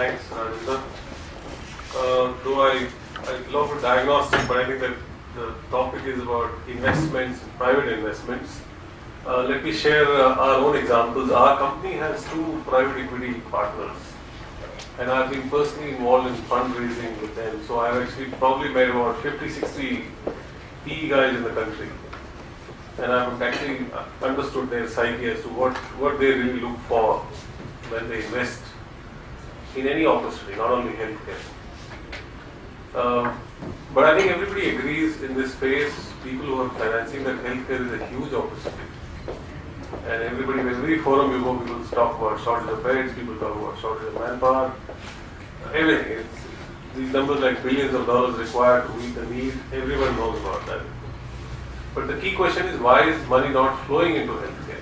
Thanks, Rajendra. Though I belong to diagnostics, but I think that the topic is about investments, private investments. Let me share our own examples. Our company has two private equity partners, and I've been personally involved in fundraising with them. So I've actually probably met about 50, 60 PE guys in the country, and I've actually understood their psyche as to what they really look for when they invest in any opportunity, not only healthcare. But I think everybody agrees in this space, people who are financing, that healthcare is a huge opportunity. And every forum you go, people talk about shortage of beds, people talk about shortage of manpower, everything. These numbers like billions of dollars required to meet the need, everyone knows about that. But the key question is, why is money not flowing into healthcare?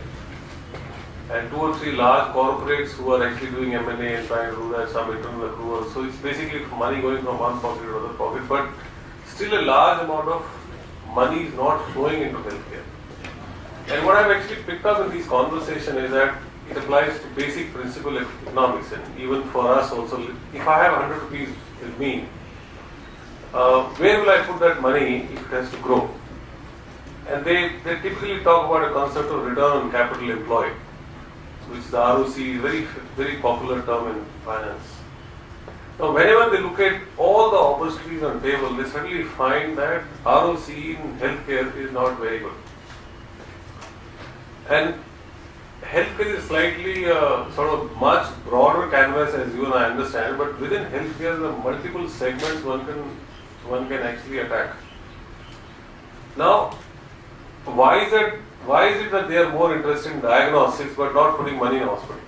And 2 or 3 large corporates who are actually doing M&A and trying to do that, some internal accruals. So it's basically money going from one pocket to another pocket, but still a large amount of money is not flowing into healthcare. And what I've actually picked up in these conversations is that it applies to basic principle of economics, and even for us also. If I have 100 rupees with me, where will I put that money if it has to grow? And they typically talk about a concept of return on capital employed, which is the ROC, very, very popular term in finance. Now, whenever they look at all the opportunities on the table, they suddenly find that ROC in healthcare is not very good. And healthcare is slightly sort of much broader canvas, as you and I understand, but within healthcare, there are multiple segments one can actually attack. Now, why is it that they are more interested in diagnostics but not putting money in hospital?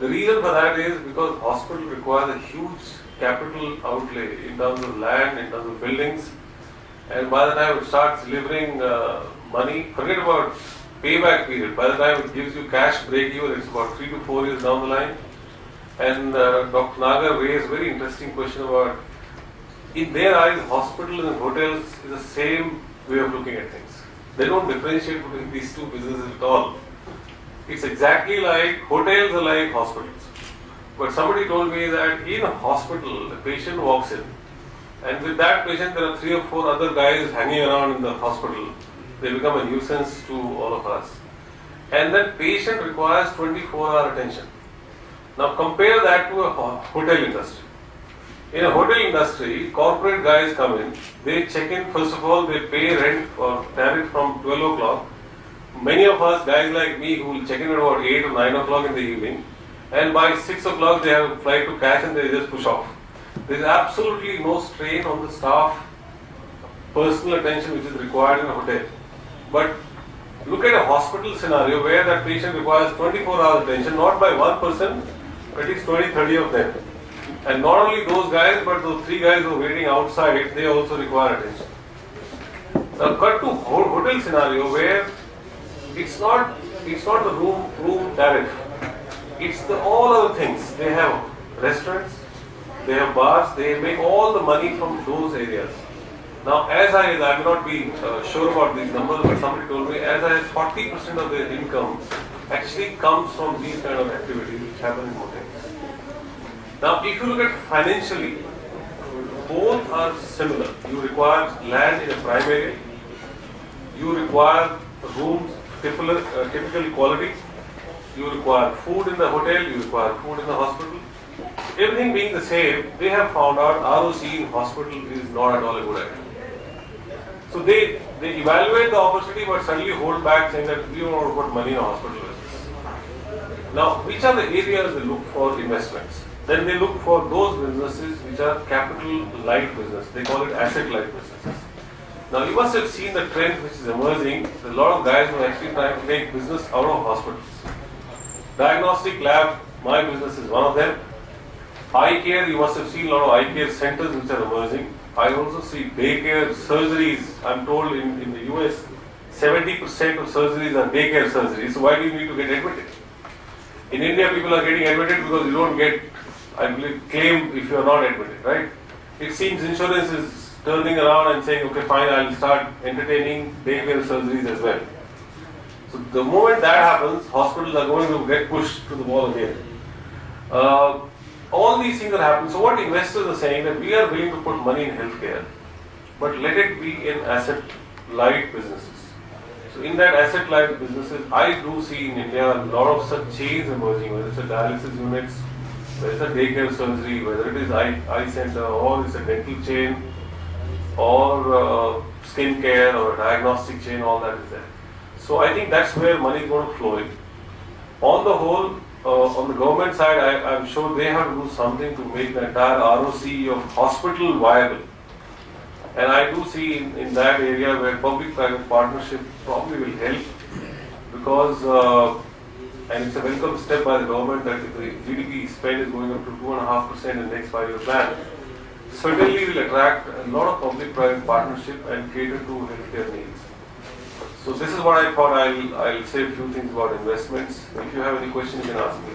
The reason for that is because hospital requires a huge capital outlay in terms of land, in terms of buildings, and by the time it starts delivering money, forget about payback period. By the time it gives you cash break even, it's about 3 to 4 years down the line. And Dr. Nagar raised a very interesting question about, in their eyes, hospitals and hotels is the same way of looking at things. They don't differentiate between these two businesses at all. It's exactly like hotels are like hospitals. But somebody told me that in a hospital, the patient walks in, and with that patient there are 3 or 4 other guys hanging around in the hospital. They become a nuisance to all of us. And that patient requires 24-hour attention. Now compare that to a hotel industry. In a hotel industry, corporate guys come in, they check in, first of all, they pay rent or tariff from 12 o'clock. Many of us, guys like me, who will check in at about 8 or 9 o'clock in the evening, and by 6 o'clock they have a flight to catch and they just push off. There is absolutely no strain on the staff personal attention which is required in a hotel. But look at a hospital scenario where that patient requires 24 hours attention, not by one person, but at least 20, 30 of them. And not only those guys, but those 3 guys who are waiting outside, they also require attention. Now cut to hotel scenario where it's not the room tariff. It's all other things. They have restaurants, they have bars, they make all the money from those areas. Now, I may not be sure about these numbers, but somebody told me as high as 40% of their income actually comes from these kind of activities which happen in hotels. Now, if you look at financially, both are similar. You require land in a prime area, you require rooms typical quality, you require food in the hotel, you require food in the hospital. Everything being the same, they have found out ROC in hospital is not at all a good idea. So they evaluate the opportunity but suddenly hold back, saying that we don't want to put money in a hospital business. Now, which are the areas they look for investments? Then they look for those businesses which are capital light business. They call it asset light businesses. Now, you must have seen the trend which is emerging. There are a lot of guys who are actually trying to make business out of hospitals. Diagnostic lab, my business is one of them. Eye care, you must have seen a lot of eye care centers which are emerging. I also see daycare surgeries. I'm told in the US, 70% of surgeries are daycare surgeries. So why do you need to get admitted? In India, people are getting admitted because you don't get, I believe, claim if you are not admitted, right? It seems insurance is turning around and saying, okay, fine, I'll start entertaining daycare surgeries as well. So the moment that happens, hospitals are going to get pushed to the wall again. all these things are happening. So what investors are saying that we are willing to put money in healthcare, but let it be in asset-light businesses. So in that asset-light businesses, I do see in India a lot of such chains emerging, whether it's a dialysis units, whether it's a daycare surgery, whether it is eye center, or it's a dental chain, or skin care, or a diagnostic chain, all that is there. So I think that's where money is going to flow in. On the whole, on the government side, I'm sure they have to do something to make the entire ROC of hospital viable. And I do see in that area where public-private partnership probably will help, because, and it's a welcome step by the government that if the GDP spend is going up to 2.5% in the next 5-year plan, certainly will attract a lot of public-private partnership and cater to healthcare needs. So this is what I thought. I'll say a few things about investments. If you have any questions, you can ask me.